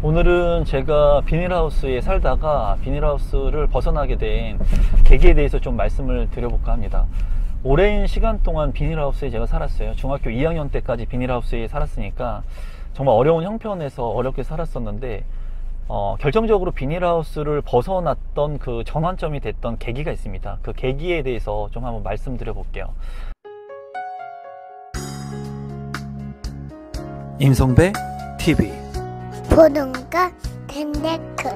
오늘은 제가 비닐하우스에 살다가 비닐하우스를 벗어나게 된 계기에 대해서 좀 말씀을 드려볼까 합니다. 오랜 시간 동안 비닐하우스에 제가 살았어요. 중학교 2학년 때까지 비닐하우스에 살았으니까 정말 어려운 형편에서 어렵게 살았었는데 결정적으로 비닐하우스를 벗어났던 그 전환점이 됐던 계기가 있습니다. 그 계기에 대해서 좀 한번 말씀드려 볼게요. 임성배 TV 보는가 댄데크.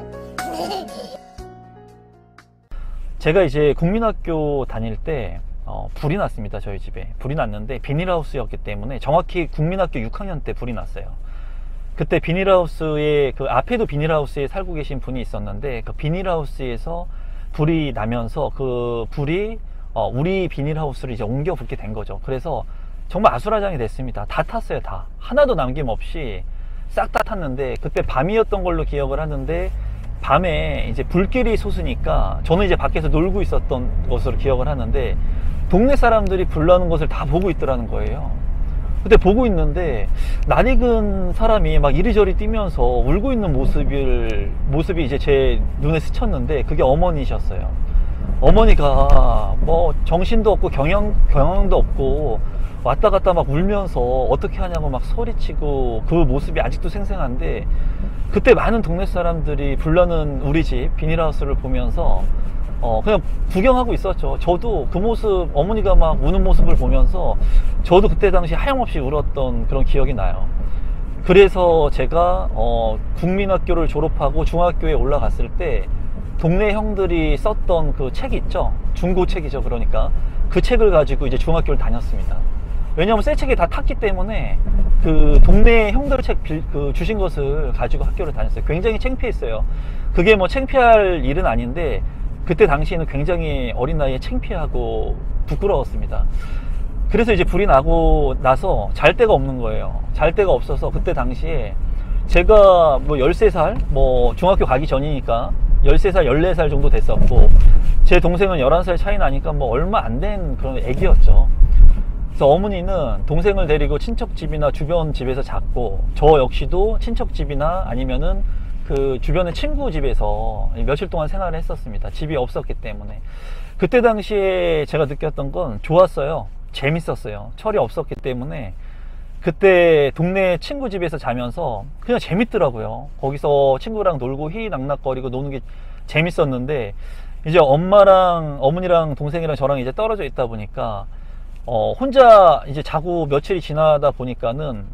제가 이제 국민학교 다닐 때 불이 났습니다. 저희 집에 불이 났는데 비닐하우스였기 때문에 정확히 국민학교 6학년 때 불이 났어요. 그때 비닐하우스에 그 앞에도 비닐하우스에 살고 계신 분이 있었는데 그 비닐하우스에서 불이 나면서 그 불이 우리 비닐하우스를 이제 옮겨 붙게 된 거죠. 그래서 정말 아수라장이 됐습니다. 다 탔어요. 다 하나도 남김없이 싹 다 탔는데 그때 밤이었던 걸로 기억을 하는데 밤에 이제 불길이 솟으니까 저는 이제 밖에서 놀고 있었던 것으로 기억을 하는데 동네 사람들이 불 나는 것을 다 보고 있더라는 거예요. 그때 보고 있는데 낯익은 사람이 막 이리저리 뛰면서 울고 있는 모습이 이제 제 눈에 스쳤는데 그게 어머니셨어요. 어머니가 뭐 정신도 없고 경영도 없고 왔다 갔다 막 울면서 어떻게 하냐고 막 소리치고 그 모습이 아직도 생생한데 그때 많은 동네 사람들이 불나는 우리 집 비닐하우스를 보면서 그냥 구경하고 있었죠. 저도 그 모습, 어머니가 막 우는 모습을 보면서 저도 그때 당시 하염없이 울었던 그런 기억이 나요. 그래서 제가 국민학교를 졸업하고 중학교에 올라갔을 때 동네 형들이 썼던 그 책이 있죠. 중고책이죠. 그러니까 그 책을 가지고 이제 중학교를 다녔습니다. 왜냐하면 새 책이 다 탔기 때문에 그 동네 형들 책 주신 것을 가지고 학교를 다녔어요. 굉장히 창피했어요. 그게 뭐 창피할 일은 아닌데 그때 당시에는 굉장히 어린 나이에 창피하고 부끄러웠습니다. 그래서 이제 불이 나고 나서 잘 데가 없는 거예요. 잘 데가 없어서 그때 당시에 제가 뭐 13살, 뭐 중학교 가기 전이니까 13살, 14살 정도 됐었고 제 동생은 11살 차이 나니까 뭐 얼마 안 된 그런 애기였죠. 그래서 어머니는 동생을 데리고 친척 집이나 주변 집에서 잤고 저 역시도 친척 집이나 아니면은 그 주변의 친구 집에서 며칠 동안 생활을 했었습니다. 집이 없었기 때문에. 그때 당시에 제가 느꼈던 건 좋았어요. 재밌었어요. 철이 없었기 때문에 그때 동네 친구 집에서 자면서 그냥 재밌더라고요. 거기서 친구랑 놀고 희희낙낙거리고 노는 게 재밌었는데 이제 어머니랑 동생이랑 저랑 이제 떨어져 있다 보니까 혼자 이제 자고 며칠이 지나다 보니까는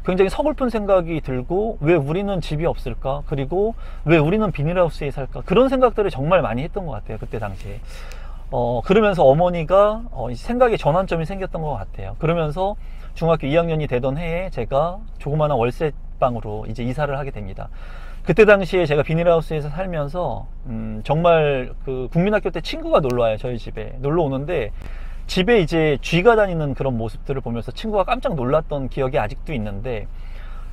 굉장히 서글픈 생각이 들고 왜 우리는 집이 없을까? 그리고 왜 우리는 비닐하우스에 살까? 그런 생각들을 정말 많이 했던 것 같아요. 그때 당시에. 그러면서 어머니가 생각의 전환점이 생겼던 것 같아요. 그러면서 중학교 2학년이 되던 해에 제가 조그마한 월세방으로 이제 이사를 하게 됩니다. 그때 당시에 제가 비닐하우스에서 살면서 정말 그 국민학교 때 친구가 놀러 와요. 저희 집에 놀러 오는데 집에 이제 쥐가 다니는 그런 모습들을 보면서 친구가 깜짝 놀랐던 기억이 아직도 있는데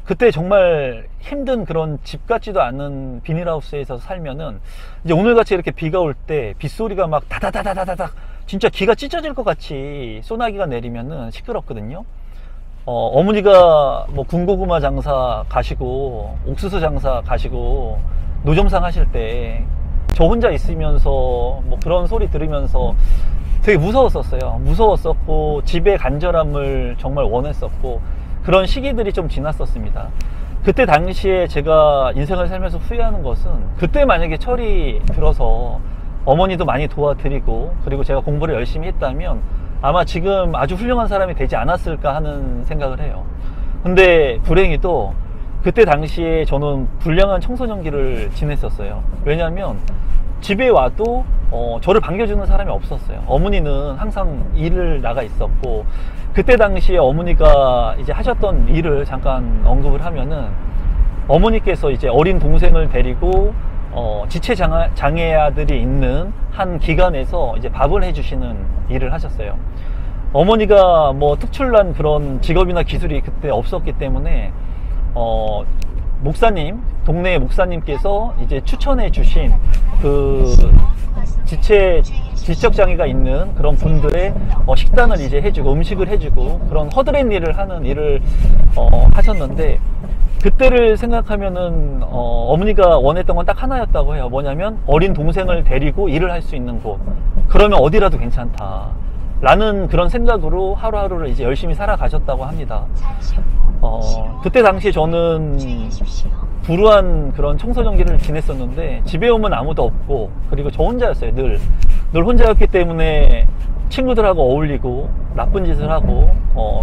그때 정말 힘든 그런 집 같지도 않은 비닐하우스에서 살면은 이제 오늘같이 이렇게 비가 올 때 빗소리가 막 다다다다다닥 진짜 귀가 찢어질 것 같이 소나기가 내리면은 시끄럽거든요. 어머니가 뭐 군고구마 장사 가시고 옥수수 장사 가시고 노점상 하실 때 저 혼자 있으면서 뭐 그런 소리 들으면서 되게 무서웠었어요. 무서웠었고 집의 간절함을 정말 원했었고 그런 시기들이 좀 지났었습니다. 그때 당시에 제가 인생을 살면서 후회하는 것은 그때 만약에 철이 들어서 어머니도 많이 도와드리고 그리고 제가 공부를 열심히 했다면 아마 지금 아주 훌륭한 사람이 되지 않았을까 하는 생각을 해요. 근데 불행히도 그때 당시에 저는 불량한 청소년기를 지냈었어요. 왜냐하면 집에 와도 저를 반겨주는 사람이 없었어요. 어머니는 항상 일을 나가 있었고 그때 당시에 어머니가 이제 하셨던 일을 잠깐 언급을 하면은 어머니께서 이제 어린 동생을 데리고 지체장애아들이 있는 한 기관에서 이제 밥을 해주시는 일을 하셨어요. 어머니가 뭐 특출난 그런 직업이나 기술이 그때 없었기 때문에 목사님, 동네 목사님께서 이제 추천해 주신 그 지적장애가 있는 그런 분들의 식단을 이제 해주고 음식을 해주고 그런 허드렛 일을 하는 일을 하셨는데 그때를 생각하면은 어머니가 원했던 건 딱 하나였다고 해요. 뭐냐면 어린 동생을 데리고 일을 할 수 있는 곳, 그러면 어디라도 괜찮다 라는 그런 생각으로 하루하루를 이제 열심히 살아가셨다고 합니다. 그때 당시에 저는 불우한 그런 청소년기를 지냈었는데 집에 오면 아무도 없고, 그리고 저 혼자였어요. 늘 혼자였기 때문에 친구들하고 어울리고 나쁜 짓을 하고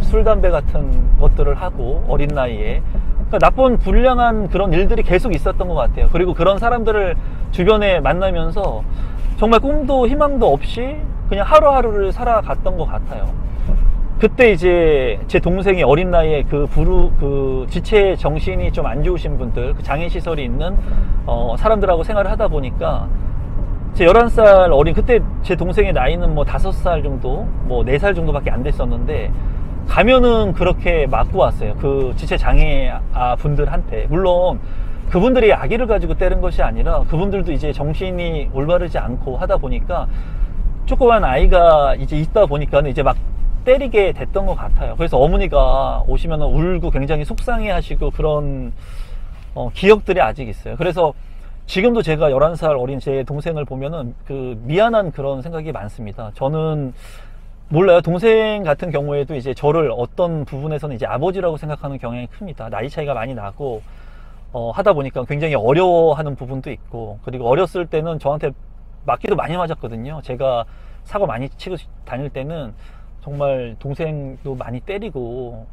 술 담배 같은 것들을 하고 어린 나이에, 그러니까 나쁜 불량한 그런 일들이 계속 있었던 것 같아요. 그리고 그런 사람들을 주변에 만나면서 정말 꿈도 희망도 없이 그냥 하루하루를 살아갔던 것 같아요. 그때 이제 제 동생이 어린 나이에 그 지체 정신이 좀 안 좋으신 분들, 그 장애 시설이 있는 사람들하고 생활을 하다 보니까 제 11살 어린, 그때 제 동생의 나이는 뭐 5살 정도, 뭐 4살 정도밖에 안 됐었는데 가면은 그렇게 맞고 왔어요. 그 지체 장애 분들한테. 물론 그분들이 아기를 가지고 때린 것이 아니라 그분들도 이제 정신이 올바르지 않고 하다 보니까 조그만 아이가 이제 있다 보니까 이제 막 때리게 됐던 것 같아요. 그래서 어머니가 오시면 울고 굉장히 속상해 하시고 그런 기억들이 아직 있어요. 그래서 지금도 제가 11살 어린 제 동생을 보면은 그 미안한 그런 생각이 많습니다. 저는 몰라요. 동생 같은 경우에도 이제 저를 어떤 부분에서는 이제 아버지라고 생각하는 경향이 큽니다. 나이 차이가 많이 나고 하다 보니까 굉장히 어려워하는 부분도 있고, 그리고 어렸을 때는 저한테 맞기도 많이 맞았거든요. 제가 사고 많이 치고 다닐 때는 정말 동생도 많이 때리고,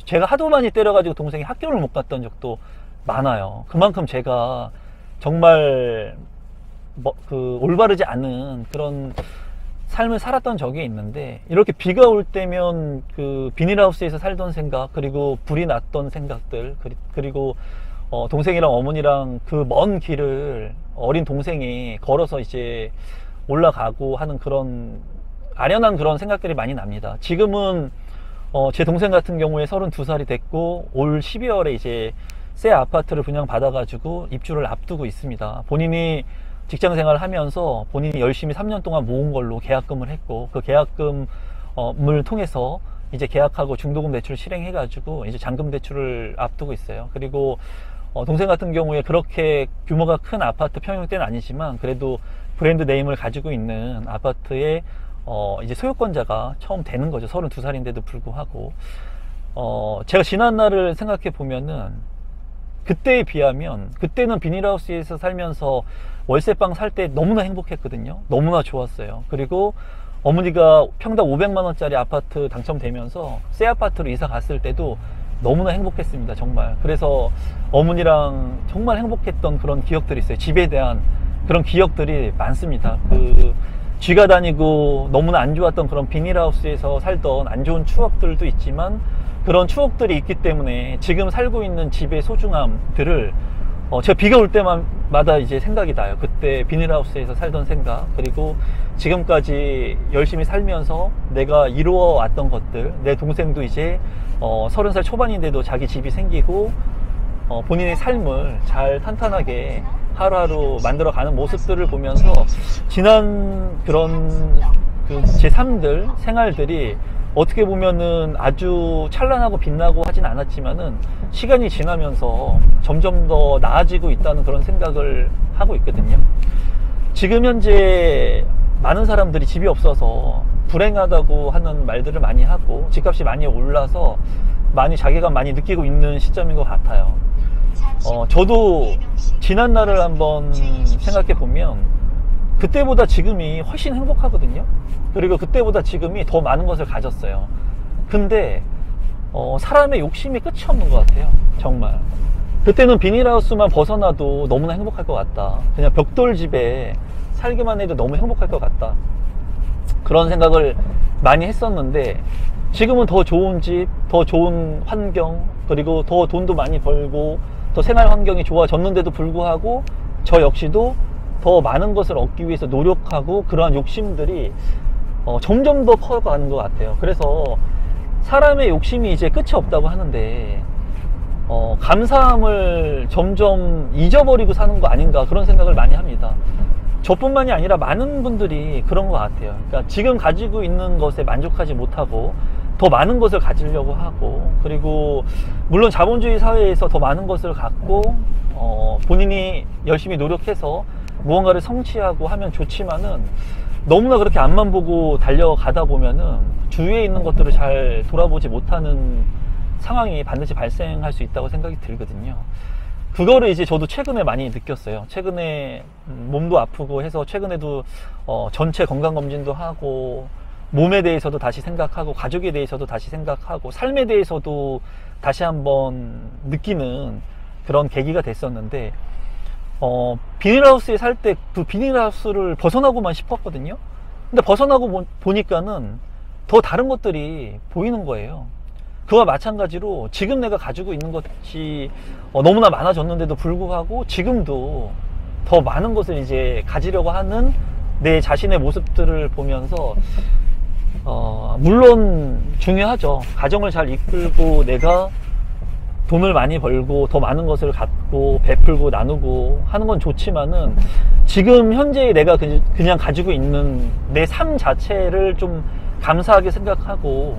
제가 하도 많이 때려가지고 동생이 학교를 못 갔던 적도 많아요. 그만큼 제가 정말 올바르지 않은 그런 삶을 살았던 적이 있는데, 이렇게 비가 올 때면 그 비닐하우스에서 살던 생각, 그리고 불이 났던 생각들, 그리고 동생이랑 어머니랑 그 먼 길을 어린 동생이 걸어서 이제 올라가고 하는 그런 아련한 그런 생각들이 많이 납니다. 지금은 제 동생 같은 경우에 32살이 됐고 올 12월에 이제 새 아파트를 분양받아가지고 입주를 앞두고 있습니다. 본인이 직장생활을 하면서 본인이 열심히 3년 동안 모은 걸로 계약금을 했고, 그 계약금을 통해서 이제 계약하고 중도금 대출을 실행해가지고 이제 잔금 대출을 앞두고 있어요. 그리고 동생 같은 경우에 그렇게 규모가 큰 아파트 평형대는 아니지만 그래도 브랜드 네임을 가지고 있는 아파트에 이제 소유권자가 처음 되는 거죠. 32살인데도 불구하고. 제가 지난 날을 생각해 보면은 그때에 비하면, 그때는 비닐하우스에서 살면서 월세방 살 때 너무나 행복했거든요. 너무나 좋았어요. 그리고 어머니가 평당 500만원짜리 아파트 당첨되면서 새 아파트로 이사 갔을 때도 너무나 행복했습니다. 정말. 그래서 어머니랑 정말 행복했던 그런 기억들이 있어요. 집에 대한 그런 기억들이 많습니다. 쥐가 다니고 너무나 안 좋았던 그런 비닐하우스에서 살던 안 좋은 추억들도 있지만, 그런 추억들이 있기 때문에 지금 살고 있는 집의 소중함들을 제가 비가 올 때마다 이제 생각이 나요. 그때 비닐하우스에서 살던 생각, 그리고 지금까지 열심히 살면서 내가 이루어 왔던 것들, 내 동생도 이제 30살 초반인데도 자기 집이 생기고 본인의 삶을 잘 탄탄하게 하루하루 만들어가는 모습들을 보면서 지난 그런 제 삶들, 생활들이 어떻게 보면은 아주 찬란하고 빛나고 하진 않았지만은 시간이 지나면서 점점 더 나아지고 있다는 그런 생각을 하고 있거든요. 지금 현재 많은 사람들이 집이 없어서 불행하다고 하는 말들을 많이 하고, 집값이 많이 올라서 많이 자괴감 많이 느끼고 있는 시점인 것 같아요. 저도 지난 날을 한번 생각해 보면 그때보다 지금이 훨씬 행복하거든요. 그리고 그때보다 지금이 더 많은 것을 가졌어요. 근데 사람의 욕심이 끝이 없는 것 같아요. 정말. 그때는 비닐하우스만 벗어나도 너무나 행복할 것 같다. 그냥 벽돌집에 살기만 해도 너무 행복할 것 같다. 그런 생각을 많이 했었는데, 지금은 더 좋은 집, 더 좋은 환경, 그리고 더 돈도 많이 벌고 더 생활 환경이 좋아졌는데도 불구하고 저 역시도 더 많은 것을 얻기 위해서 노력하고, 그러한 욕심들이 점점 더 커가는 것 같아요. 그래서 사람의 욕심이 이제 끝이 없다고 하는데 감사함을 점점 잊어버리고 사는 거 아닌가, 그런 생각을 많이 합니다. 저뿐만이 아니라 많은 분들이 그런 것 같아요. 그러니까 지금 가지고 있는 것에 만족하지 못하고 더 많은 것을 가지려고 하고, 그리고 물론 자본주의 사회에서 더 많은 것을 갖고 본인이 열심히 노력해서 무언가를 성취하고 하면 좋지만은, 너무나 그렇게 앞만 보고 달려가다 보면은 주위에 있는 것들을 잘 돌아보지 못하는 상황이 반드시 발생할 수 있다고 생각이 들거든요. 그거를 이제 저도 최근에 많이 느꼈어요. 최근에 몸도 아프고 해서 최근에도 전체 건강검진도 하고, 몸에 대해서도 다시 생각하고, 가족에 대해서도 다시 생각하고, 삶에 대해서도 다시 한번 느끼는 그런 계기가 됐었는데, 비닐하우스에 살 때 그 비닐하우스를 벗어나고만 싶었거든요. 근데 벗어나고 보니까는 더 다른 것들이 보이는 거예요. 그와 마찬가지로 지금 내가 가지고 있는 것이 너무나 많아졌는데도 불구하고 지금도 더 많은 것을 이제 가지려고 하는 내 자신의 모습들을 보면서 물론 중요하죠. 가정을 잘 이끌고 내가 돈을 많이 벌고 더 많은 것을 갖고 베풀고 나누고 하는 건 좋지만은, 지금 현재 내가 그냥 가지고 있는 내 삶 자체를 좀 감사하게 생각하고,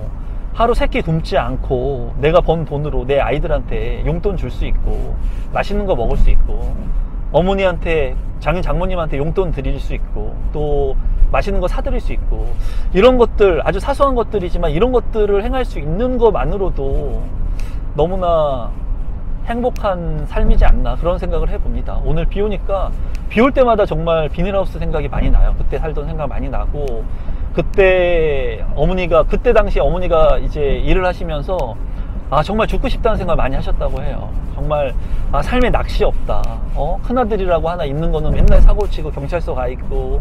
하루 세끼 굶지 않고 내가 번 돈으로 내 아이들한테 용돈 줄 수 있고, 맛있는 거 먹을 수 있고, 어머니한테, 장모님한테 용돈 드릴 수 있고, 또 맛있는 거 사드릴 수 있고, 이런 것들, 아주 사소한 것들이지만 이런 것들을 행할 수 있는 것만으로도 너무나 행복한 삶이지 않나, 그런 생각을 해봅니다. 오늘 비 오니까, 비 올 때마다 정말 비닐하우스 생각이 많이 나요. 그때 살던 생각 많이 나고, 그때 당시 어머니가 이제 일을 하시면서 정말 죽고 싶다는 생각을 많이 하셨다고 해요. 정말 삶에 낚시 없다. 큰아들이라고 하나 있는 거는 맨날 사고 치고 경찰서 가 있고,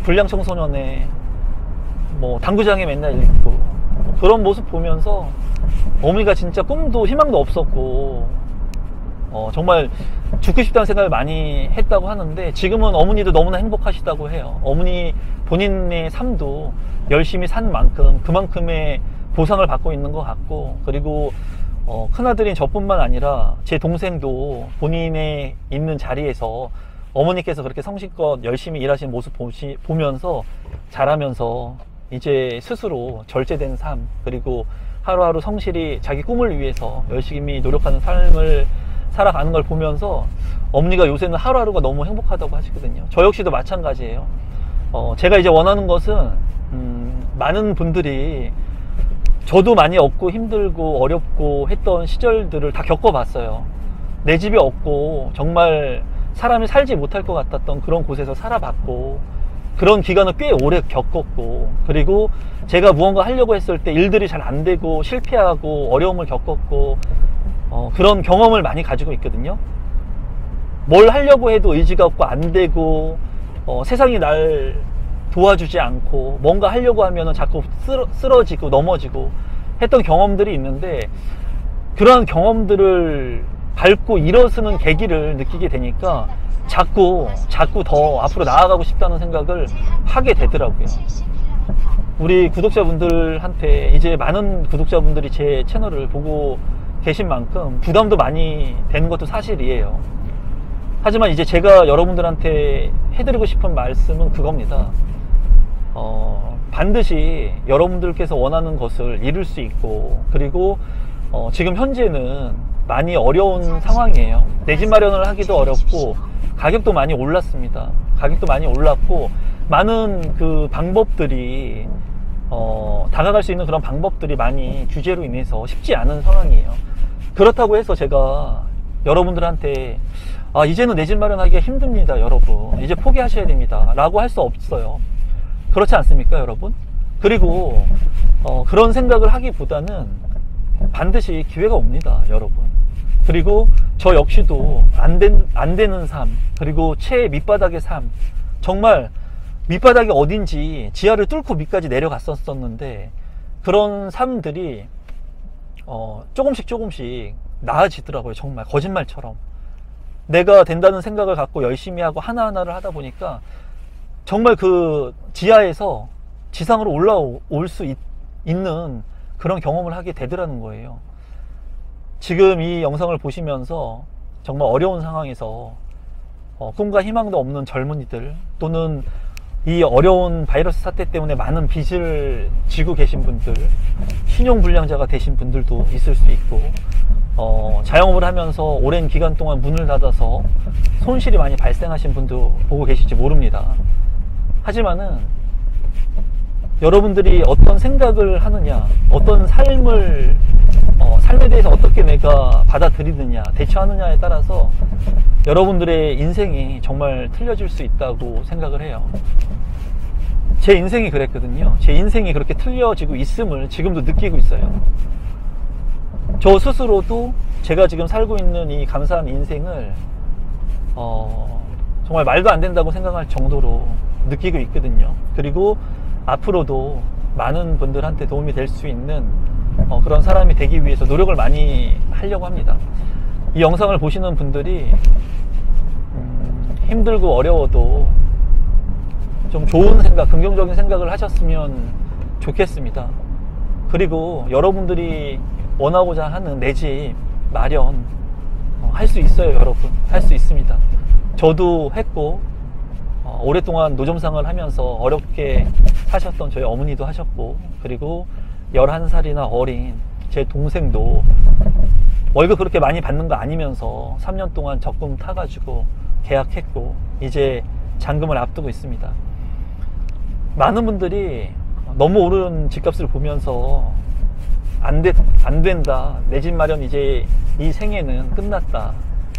불량 청소년에 뭐 당구장에 맨날 있고, 그런 모습 보면서 어머니가 진짜 꿈도 희망도 없었고, 정말 죽고 싶다는 생각을 많이 했다고 하는데, 지금은 어머니도 너무나 행복하시다고 해요. 어머니 본인의 삶도 열심히 산 만큼 그만큼의 보상을 받고 있는 것 같고, 그리고 큰아들인 저뿐만 아니라 제 동생도 본인의 있는 자리에서 어머니께서 그렇게 성실껏 열심히 일하시는 모습 보면서 자라면서 이제 스스로 절제된 삶, 그리고 하루하루 성실히 자기 꿈을 위해서 열심히 노력하는 삶을 살아가는 걸 보면서 어머니가 요새는 하루하루가 너무 행복하다고 하시거든요. 저 역시도 마찬가지예요. 제가 이제 원하는 것은 많은 분들이, 저도 많이 없고 힘들고 어렵고 했던 시절들을 다 겪어봤어요. 내 집이 없고 정말 사람이 살지 못할 것 같았던 그런 곳에서 살아봤고, 그런 기간을 꽤 오래 겪었고, 그리고 제가 무언가 하려고 했을 때 일들이 잘 안 되고 실패하고 어려움을 겪었고, 그런 경험을 많이 가지고 있거든요. 뭘 하려고 해도 의지가 없고 안 되고, 세상이 날 도와주지 않고, 뭔가 하려고 하면은 자꾸 쓰러지고 넘어지고 했던 경험들이 있는데, 그러한 경험들을 밟고 일어서는 계기를 느끼게 되니까 자꾸 더 앞으로 나아가고 싶다는 생각을 하게 되더라고요. 우리 구독자분들한테, 이제 많은 구독자분들이 제 채널을 보고 계신 만큼 부담도 많이 되는 것도 사실이에요. 하지만 이제 제가 여러분들한테 해드리고 싶은 말씀은 그겁니다. 반드시 여러분들께서 원하는 것을 이룰 수 있고, 그리고 지금 현재는 많이 어려운 상황이에요. 내 집 마련을 하기도 어렵고, 가격도 많이 올랐습니다. 가격도 많이 올랐고, 많은 그 방법들이, 다가갈 수 있는 그런 방법들이 많이 규제로 인해서 쉽지 않은 상황이에요. 그렇다고 해서 제가 여러분들한테 이제는 내 집 마련하기가 힘듭니다, 여러분. 이제 포기하셔야 됩니다 라고 할 수 없어요. 그렇지 않습니까, 여러분? 그리고 그런 생각을 하기보다는 반드시 기회가 옵니다, 여러분. 그리고 저 역시도 안 되는 삶, 그리고 최 밑바닥의 삶, 정말 밑바닥이 어딘지 지하를 뚫고 밑까지 내려갔었는데, 그런 삶들이 조금씩 나아지더라고요. 정말 거짓말처럼. 내가 된다는 생각을 갖고 열심히 하고 하나하나를 하다 보니까 정말 그 지하에서 지상으로 올라올 수 있는 그런 경험을 하게 되더라는 거예요. 지금 이 영상을 보시면서 정말 어려운 상황에서 꿈과 희망도 없는 젊은이들, 또는 이 어려운 바이러스 사태 때문에 많은 빚을 지고 계신 분들, 신용불량자가 되신 분들도 있을 수 있고, 자영업을 하면서 오랜 기간 동안 문을 닫아서 손실이 많이 발생하신 분도 보고 계실지 모릅니다. 하지만은 여러분들이 어떤 생각을 하느냐, 어떤 삶에 대해서 어떻게 내가 받아들이느냐, 대처하느냐에 따라서 여러분들의 인생이 정말 틀려질 수 있다고 생각을 해요. 제 인생이 그랬거든요. 제 인생이 그렇게 틀려지고 있음을 지금도 느끼고 있어요. 저 스스로도 제가 지금 살고 있는 이 감사한 인생을 정말 말도 안 된다고 생각할 정도로 느끼고 있거든요. 그리고 앞으로도 많은 분들한테 도움이 될 수 있는 그런 사람이 되기 위해서 노력을 많이 하려고 합니다. 이 영상을 보시는 분들이 힘들고 어려워도 좀 좋은 생각, 긍정적인 생각을 하셨으면 좋겠습니다. 그리고 여러분들이 원하고자 하는 내 집 마련 할 수 있어요. 여러분, 할 수 있습니다. 저도 했고, 오랫동안 노점상을 하면서 어렵게 사셨던 저희 어머니도 하셨고, 그리고 11살이나 어린 제 동생도 월급 그렇게 많이 받는 거 아니면서 3년 동안 적금 타가지고 계약했고, 이제 잔금을 앞두고 있습니다. 많은 분들이 너무 오른 집값을 보면서 안 된다, 내 집 마련 이제 이 생애는 끝났다,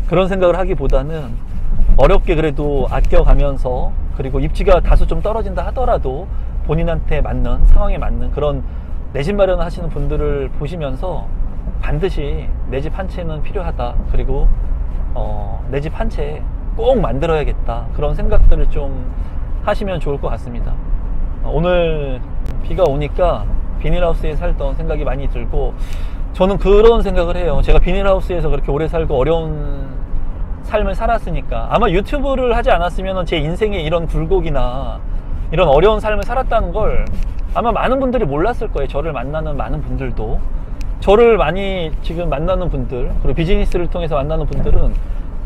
그런 생각을 하기보다는 어렵게 그래도 아껴가면서, 그리고 입지가 다소 좀 떨어진다 하더라도 본인한테 맞는, 상황에 맞는 그런 내 집 마련을 하시는 분들을 보시면서 반드시 내 집 한 채는 필요하다, 그리고 내 집 한 채 꼭 만들어야겠다, 그런 생각들을 좀 하시면 좋을 것 같습니다. 오늘 비가 오니까 비닐하우스에 살던 생각이 많이 들고, 저는 그런 생각을 해요. 제가 비닐하우스에서 그렇게 오래 살고 어려운 삶을 살았으니까, 아마 유튜브를 하지 않았으면 제 인생에 이런 굴곡이나 이런 어려운 삶을 살았다는 걸 아마 많은 분들이 몰랐을 거예요. 저를 만나는 많은 분들도, 저를 많이 지금 만나는 분들, 그리고 비즈니스를 통해서 만나는 분들은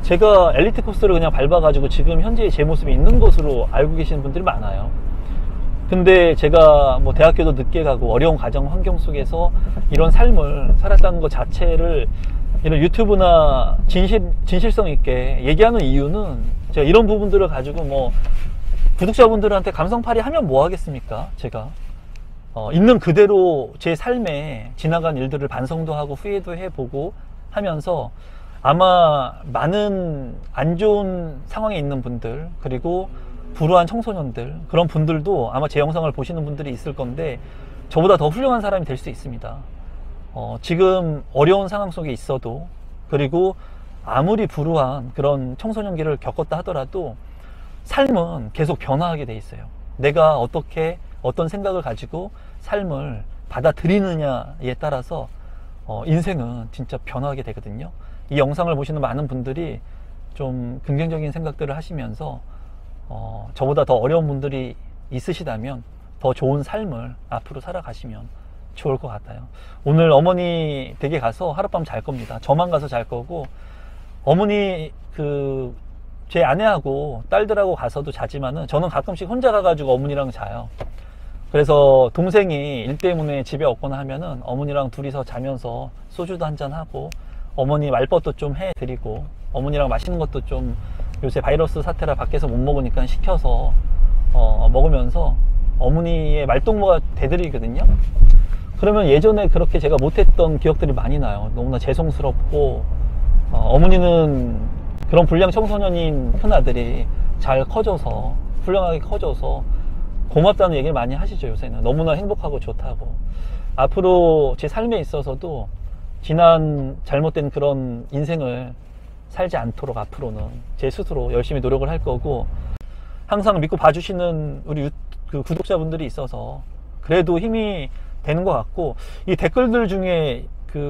제가 엘리트 코스를 그냥 밟아가지고 지금 현재 제 모습이 있는 것으로 알고 계시는 분들이 많아요. 근데 제가 뭐 대학교도 늦게 가고 어려운 가정 환경 속에서 이런 삶을 살았다는 것 자체를 이런 유튜브나 진실성 있게 얘기하는 이유는, 제가 이런 부분들을 가지고 뭐 구독자분들한테 감성팔이 하면 뭐 하겠습니까? 제가 있는 그대로 제 삶에 지나간 일들을 반성도 하고 후회도 해보고 하면서, 아마 많은 안 좋은 상황에 있는 분들, 그리고 불우한 청소년들, 그런 분들도 아마 제 영상을 보시는 분들이 있을 건데 저보다 더 훌륭한 사람이 될 수 있습니다. 지금 어려운 상황 속에 있어도, 그리고 아무리 불우한 그런 청소년기를 겪었다 하더라도 삶은 계속 변화하게 돼 있어요. 내가 어떻게, 어떤 생각을 가지고 삶을 받아들이느냐에 따라서 인생은 진짜 변화하게 되거든요. 이 영상을 보시는 많은 분들이 좀 긍정적인 생각들을 하시면서 저보다 더 어려운 분들이 있으시다면 더 좋은 삶을 앞으로 살아가시면 좋을 것 같아요. 오늘 어머니 댁에 가서 하룻밤 잘 겁니다. 저만 가서 잘 거고, 어머니 제 아내하고 딸들하고 가서도 자지만은 저는 가끔씩 혼자 가가지고 어머니랑 자요. 그래서 동생이 일 때문에 집에 없거나 하면은 어머니랑 둘이서 자면서 소주도 한잔 하고, 어머니 말벗도 좀 해드리고, 어머니랑 맛있는 것도 좀, 요새 바이러스 사태라 밖에서 못 먹으니까 시켜서 먹으면서 어머니의 말동무가 돼드리거든요. 그러면 예전에 그렇게 제가 못했던 기억들이 많이 나요. 너무나 죄송스럽고, 어머니는 그런 불량 청소년인 큰아들이 잘 커져서, 훌륭하게 커져서 고맙다는 얘기를 많이 하시죠. 요새는 너무나 행복하고 좋다고. 앞으로 제 삶에 있어서도 지난 잘못된 그런 인생을 살지 않도록 앞으로는 제 스스로 열심히 노력을 할 거고, 항상 믿고 봐주시는 우리 구독자분들이 있어서 그래도 힘이 되는 것 같고, 이 댓글들 중에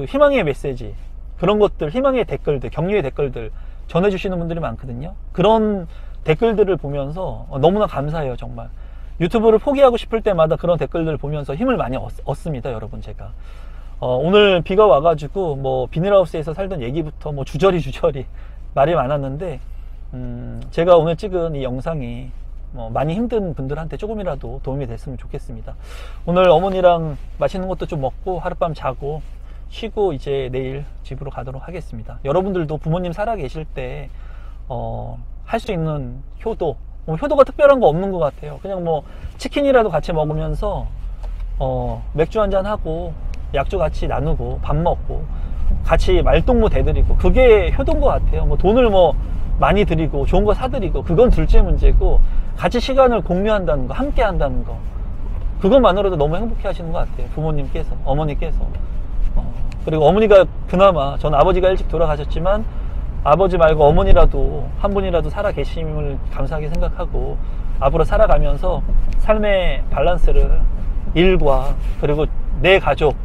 희망의 메시지, 그런 것들, 희망의 댓글들, 격려의 댓글들 전해주시는 분들이 많거든요. 그런 댓글들을 보면서 너무나 감사해요. 정말 유튜브를 포기하고 싶을 때마다 그런 댓글들을 보면서 힘을 많이 얻습니다. 여러분, 제가 오늘 비가 와가지고 뭐 비닐하우스에서 살던 얘기부터 뭐 주저리 말이 많았는데, 제가 오늘 찍은 이 영상이 많이 힘든 분들한테 조금이라도 도움이 됐으면 좋겠습니다. 오늘 어머니랑 맛있는 것도 좀 먹고 하룻밤 자고 쉬고 이제 내일 집으로 가도록 하겠습니다. 여러분들도 부모님 살아 계실 때 할 수 있는 효도, 효도가 특별한 거 없는 것 같아요. 그냥 뭐 치킨이라도 같이 먹으면서 맥주 한잔 하고 약주 같이 나누고 밥 먹고 같이 말동무 대드리고, 그게 효도인 것 같아요. 뭐 돈을 뭐 많이 드리고 좋은 거 사드리고 그건 둘째 문제고, 같이 시간을 공유한다는 거, 함께 한다는 거, 그것만으로도 너무 행복해 하시는 것 같아요. 부모님께서, 어머니께서. 그리고 어머니가 그나마, 전 아버지가 일찍 돌아가셨지만 아버지 말고 어머니라도 한 분이라도 살아 계심을 감사하게 생각하고, 앞으로 살아가면서 삶의 밸런스를 일과 그리고 내 가족,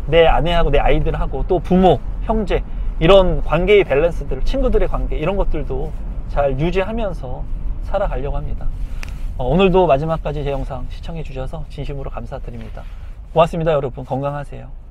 내 아내하고 내 아이들하고 또 부모, 형제, 이런 관계의 밸런스들, 친구들의 관계, 이런 것들도 잘 유지하면서 살아가려고 합니다. 오늘도 마지막까지 제 영상 시청해 주셔서 진심으로 감사드립니다. 고맙습니다. 여러분, 건강하세요.